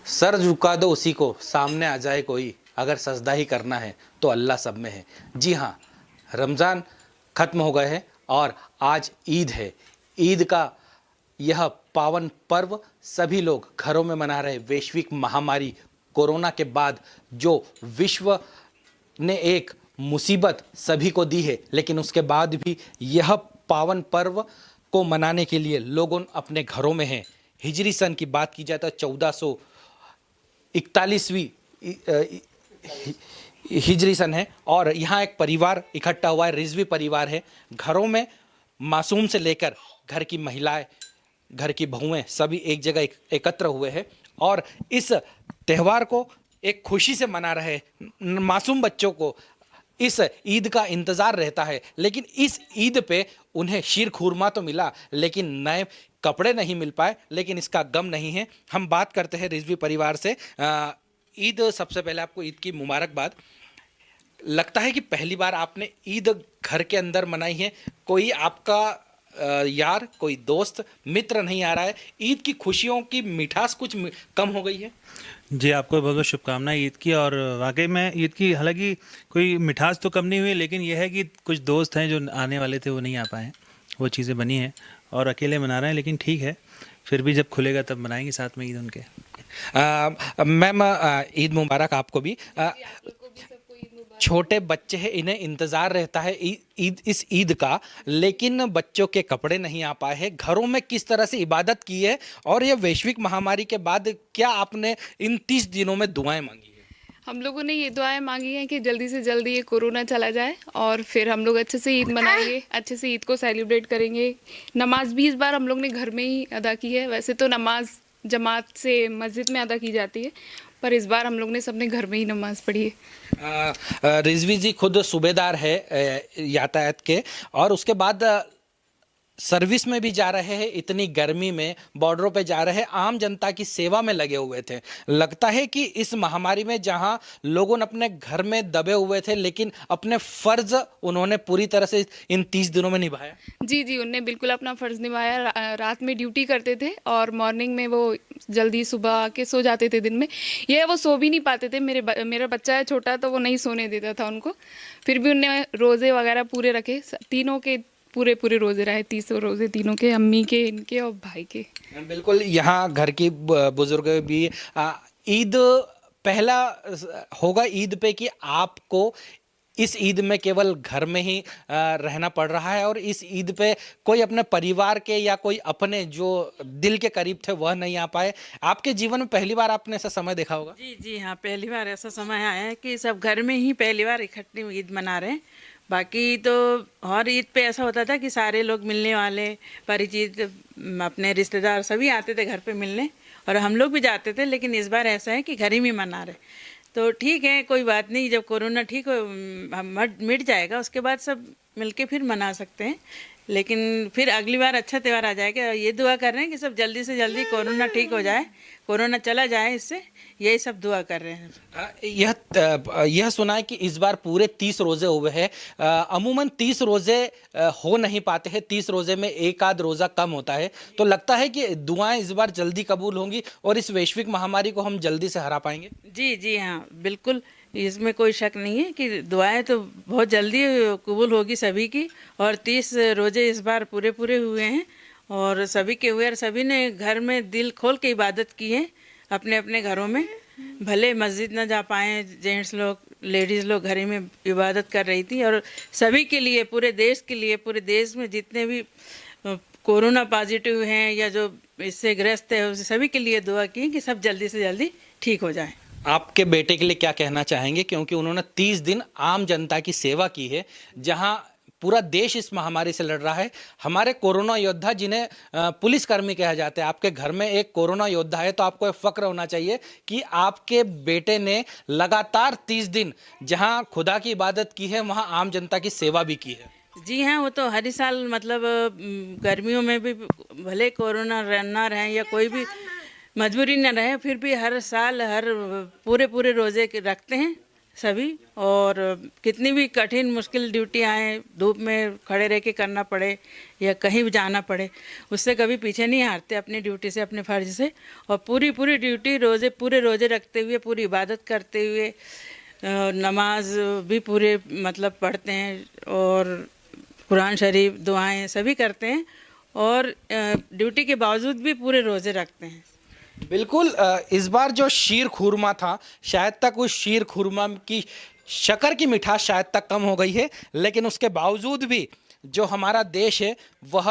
Sir झुका दो उसी को, सामने आ जाए कोई, अगर सजदा ही करना है तो अल्लाह सब में है। जी हाँ, रमज़ान ख़त्म हो गए हैं और आज ईद है। ईद का यह पावन पर्व सभी लोग घरों में मना रहे। वैश्विक महामारी कोरोना के बाद जो विश्व ने एक मुसीबत सभी को दी है, लेकिन उसके बाद भी यह पावन पर्व को मनाने के लिए लोगों अपने घरों में हैं। हिजरी सन की बात की जाए तो 1441वीं हिजरी सन है और यहाँ एक परिवार इकट्ठा हुआ है, रिजवी परिवार है। घरों में मासूम से लेकर घर की महिलाएं, घर की बहुएं सभी एक जगह एकत्र हुए हैं और इस त्यौहार को एक खुशी से मना रहे। मासूम बच्चों को इस ईद का इंतज़ार रहता है, लेकिन इस ईद पे उन्हें शीर खुरमा तो मिला लेकिन नए कपड़े नहीं मिल पाए, लेकिन इसका गम नहीं है। हम बात करते हैं रिजवी परिवार से। ईद, सबसे पहले आपको ईद की मुबारकबाद। लगता है कि पहली बार आपने ईद घर के अंदर मनाई है, कोई आपका यार, कोई दोस्त मित्र नहीं आ रहा है, ईद की खुशियों की मिठास कुछ कम हो गई है? जी, आपको बहुत बहुत शुभकामनाएं ईद की। और वाकई में ईद की हालांकि कोई मिठास तो कम नहीं हुई, लेकिन यह है कि कुछ दोस्त हैं जो आने वाले थे वो नहीं आ पाए हैं, वो चीज़ें बनी हैं और अकेले मना रहे हैं। लेकिन ठीक है, फिर भी जब खुलेगा तब मनाएंगे साथ में ईद उनके। मैम, ईद मुबारक आपको भी। छोटे बच्चे हैं, इन्हें इंतज़ार रहता है इस ईद का, लेकिन बच्चों के कपड़े नहीं आ पाए हैं। घरों में किस तरह से इबादत की है और ये वैश्विक महामारी के बाद क्या आपने इन 30 दिनों में दुआएं मांगी है? हम लोगों ने ये दुआएं मांगी हैं कि जल्दी से जल्दी ये कोरोना चला जाए और फिर हम लोग अच्छे से ईद मनाएंगे, अच्छे से ईद को सेलिब्रेट करेंगे। नमाज भी इस बार हम लोग ने घर में ही अदा की है। वैसे तो नमाज जमात से मस्जिद में अदा की जाती है, पर इस बार हम लोग ने सबने घर में ही नमाज पढ़ी है। रिजवी जी खुद सूबेदार है यातायात के, और उसके बाद सर्विस में भी जा रहे हैं। इतनी गर्मी में बॉर्डरों पे जा रहे हैं, आम जनता की सेवा में लगे हुए थे। लगता है कि इस महामारी में जहां लोगों ने अपने घर में दबे हुए थे, लेकिन अपने फर्ज उन्होंने पूरी तरह से इन 30 दिनों में निभाया। जी जी, उनने बिल्कुल अपना फ़र्ज़ निभाया। रात में ड्यूटी करते थे और मॉर्निंग में वो जल्दी सुबह आके सो जाते थे। दिन में ये वो सो भी नहीं पाते थे। मेरा बच्चा है छोटा, तो वो नहीं सोने देता था उनको। फिर भी उनने रोज़े वगैरह पूरे रखे, तीनों के पूरे रोज़े रहे, 30 रोज़े तीनों के, अम्मी के, इनके और भाई के। बिल्कुल, यहाँ घर की बुजुर्ग भी ईद पहला होगा ईद पे कि आपको इस ईद में केवल घर में ही रहना पड़ रहा है और इस ईद पे कोई अपने परिवार के या कोई अपने जो दिल के करीब थे वह नहीं आ पाए। आपके जीवन में पहली बार आपने ऐसा समय देखा होगा? जी जी हाँ, पहली बार ऐसा समय आया है कि सब घर में ही पहली बार इकट्ठे ईद मना रहे हैं। बाकी तो और ईद पे ऐसा होता था कि सारे लोग मिलने वाले, परिचित, अपने रिश्तेदार सभी आते थे घर पे मिलने, और हम लोग भी जाते थे। लेकिन इस बार ऐसा है कि घर ही में मना रहे। तो ठीक है, कोई बात नहीं, जब कोरोना ठीक हो मिट जाएगा उसके बाद सब मिलके फिर मना सकते हैं। लेकिन फिर अगली बार अच्छा त्यौहार आ जाएगा। ये दुआ कर रहे हैं कि सब जल्दी से जल्दी कोरोना ठीक हो जाए, कोरोना चला जाए, इससे यही सब दुआ कर रहे हैं। यह सुना है कि इस बार पूरे 30 रोज़े हुए हैं। अमूमन 30 रोज़े हो नहीं पाते हैं, 30 रोज़े में एक आध रोज़ा कम होता है। तो लगता है कि दुआएं इस बार जल्दी कबूल होंगी और इस वैश्विक महामारी को हम जल्दी से हरा पाएंगे। जी जी हाँ, बिल्कुल, इसमें कोई शक नहीं है कि दुआएं तो बहुत जल्दी कबूल होगी सभी की। और 30 रोज़े इस बार पूरे हुए हैं और सभी के हुए, और सभी ने घर में दिल खोल के इबादत की है अपने अपने घरों में। भले मस्जिद ना जा पाए जेंट्स लोग, लेडीज़ लोग घर ही में इबादत कर रही थी। और सभी के लिए, पूरे देश के लिए, पूरे देश में जितने भी कोरोना पॉजिटिव हैं या जो इससे ग्रस्त है, उस सभी के लिए दुआ की कि सब जल्दी से जल्दी ठीक हो जाए। आपके बेटे के लिए क्या कहना चाहेंगे, क्योंकि उन्होंने 30 दिन आम जनता की सेवा की है, जहां पूरा देश इस महामारी से लड़ रहा है। हमारे कोरोना योद्धा, जिन्हें पुलिसकर्मी कहा जाता है, आपके घर में एक कोरोना योद्धा है, तो आपको एक फक्र होना चाहिए कि आपके बेटे ने लगातार 30 दिन जहां खुदा की इबादत की है, वहां आम जनता की सेवा भी की है। जी हाँ, वो तो हर साल, मतलब गर्मियों में भी भले कोरोना ना रहे या कोई भी मजबूरी न रहे, फिर भी हर साल पूरे रोज़े रखते हैं सभी। और कितनी भी कठिन मुश्किल ड्यूटी आए, धूप में खड़े रह के करना पड़े या कहीं भी जाना पड़े, उससे कभी पीछे नहीं हारते अपनी ड्यूटी से, अपने फ़र्ज से। और पूरी पूरी ड्यूटी पूरे रोज़े रखते हुए, पूरी इबादत करते हुए, नमाज भी पूरे मतलब पढ़ते हैं और कुरान शरीफ, दुआएं सभी करते हैं। और ड्यूटी के बावजूद भी पूरे रोज़े रखते हैं। बिल्कुल। इस बार जो शीर खुरमा था, शायद तक उस शीर खुरमा की शक्कर की मिठास शायद तक कम हो गई है, लेकिन उसके बावजूद भी जो हमारा देश है वह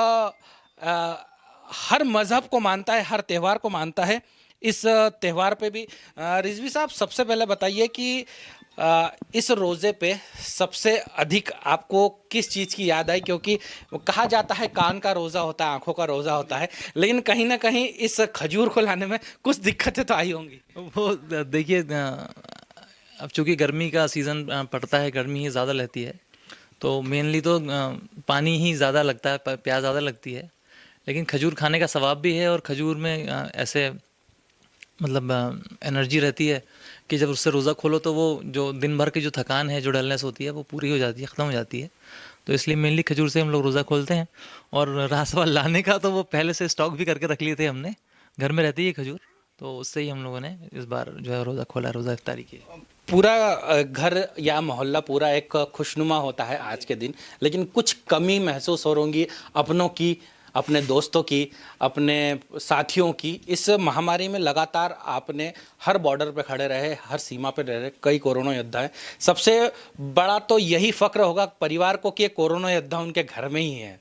हर मज़हब को मानता है, हर त्यौहार को मानता है। इस त्यौहार पे भी रिजवी साहब, सबसे पहले बताइए कि इस रोज़े पे सबसे अधिक आपको किस चीज़ की याद आई? क्योंकि वो कहा जाता है कान का रोज़ा होता है, आंखों का रोज़ा होता है, लेकिन कहीं ना कहीं इस खजूर को लाने में कुछ दिक्कतें तो आई होंगी। वो देखिए, अब चूंकि गर्मी का सीज़न पड़ता है, गर्मी ही ज़्यादा रहती है, तो मेनली तो पानी ही ज़्यादा लगता है, प्यास ज़्यादा लगती है। लेकिन खजूर खाने का सवाब भी है और खजूर में ऐसे मतलब एनर्जी रहती है कि जब उससे रोज़ा खोलो तो वो जो दिन भर की जो थकान है, जो डलनेस होती है, वो पूरी हो जाती है, ख़त्म हो जाती है। तो इसलिए मेनली खजूर से हम लोग रोज़ा खोलते हैं। और रहा सवाल लाने का, तो वो पहले से स्टॉक भी करके रख लिए थे हमने, घर में रहती है खजूर, तो उससे ही हम लोगों ने इस बार जो है रोज़ा खोला, रोज़ा इफ्तारी की। पूरा घर या मोहल्ला पूरा एक खुशनुमा होता है आज के दिन, लेकिन कुछ कमी महसूस हो रही अपनों की, अपने दोस्तों की, अपने साथियों की। इस महामारी में लगातार आपने हर बॉर्डर पे खड़े रहे, हर सीमा पे रह रहे, कई कोरोना योद्धा हैं। सबसे बड़ा तो यही फ़क्र होगा परिवार को कि कोरोना योद्धा उनके घर में ही है।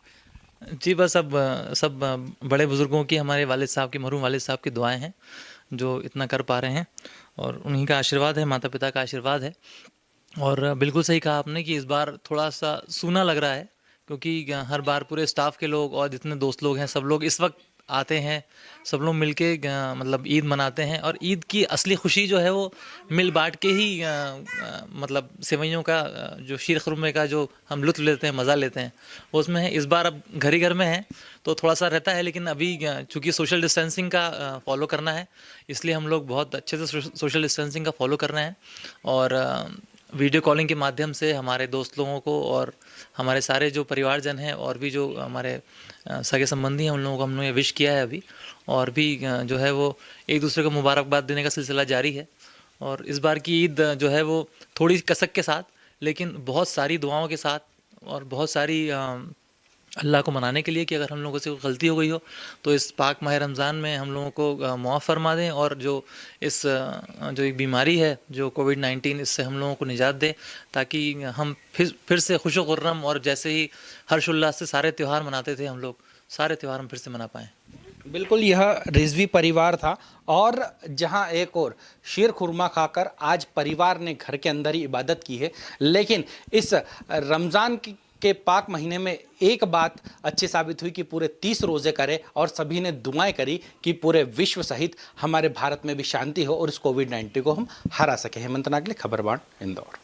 जी बस, अब सब बड़े बुज़ुर्गों की, हमारे वालिद साहब की, मरहूम वालिद साहब की दुआएं हैं जो इतना कर पा रहे हैं, और उन्हीं का आशीर्वाद है, माता पिता का आशीर्वाद है। और बिल्कुल सही कहा आपने कि इस बार थोड़ा सा सूना लग रहा है, क्योंकि हर बार पूरे स्टाफ के लोग और जितने दोस्त लोग हैं, सब लोग इस वक्त आते हैं, सब लोग मिलके मतलब ईद मनाते हैं। और ईद की असली खुशी जो है वो मिल बांट के ही मतलब सेवइयों का जो शीर खुरमे का जो हम लुत्फ़ लेते हैं, मज़ा लेते हैं, वो उसमें है। इस बार अब घर ही घर में है तो थोड़ा सा रहता है, लेकिन अभी चूँकि सोशल डिस्टेंसिंग का फॉलो करना है, इसलिए हम लोग बहुत अच्छे से सोशल डिस्टेंसिंग का फॉलो कर रहे हैं। और वीडियो कॉलिंग के माध्यम से हमारे दोस्त लोगों को और हमारे सारे जो परिवारजन हैं और भी जो हमारे सगे संबंधी हैं, उन लोगों को हमने विश किया है अभी। और भी जो है वो एक दूसरे को मुबारकबाद देने का सिलसिला जारी है। और इस बार की ईद जो है वो थोड़ी कसक के साथ, लेकिन बहुत सारी दुआओं के साथ और बहुत सारी अल्लाह को मनाने के लिए कि अगर हम लोगों से कोई गलती हो गई हो तो इस पाक माह रमज़ान में हम लोगों को मुआफ़ फरमा दें, और जो इस जो एक बीमारी है जो कोविड-19, इससे हम लोगों को निजात दे, ताकि हम फिर से खुश खुर्रम और जैसे ही हर्षोल्लास से सारे त्यौहार मनाते थे हम लोग, सारे त्यौहार हम फिर से मना पाएँ। बिल्कुल, यह रिजवी परिवार था, और जहां एक और शीर खुरमा खाकर आज परिवार ने घर के अंदर ही इबादत की है। लेकिन इस रमज़ान के पाक महीने में एक बात अच्छी साबित हुई कि पूरे 30 रोज़े करे और सभी ने दुआएं करी कि पूरे विश्व सहित हमारे भारत में भी शांति हो और इस कोविड-19 को हम हरा सकें। हेमंत नागले, खबरबान, इंदौर।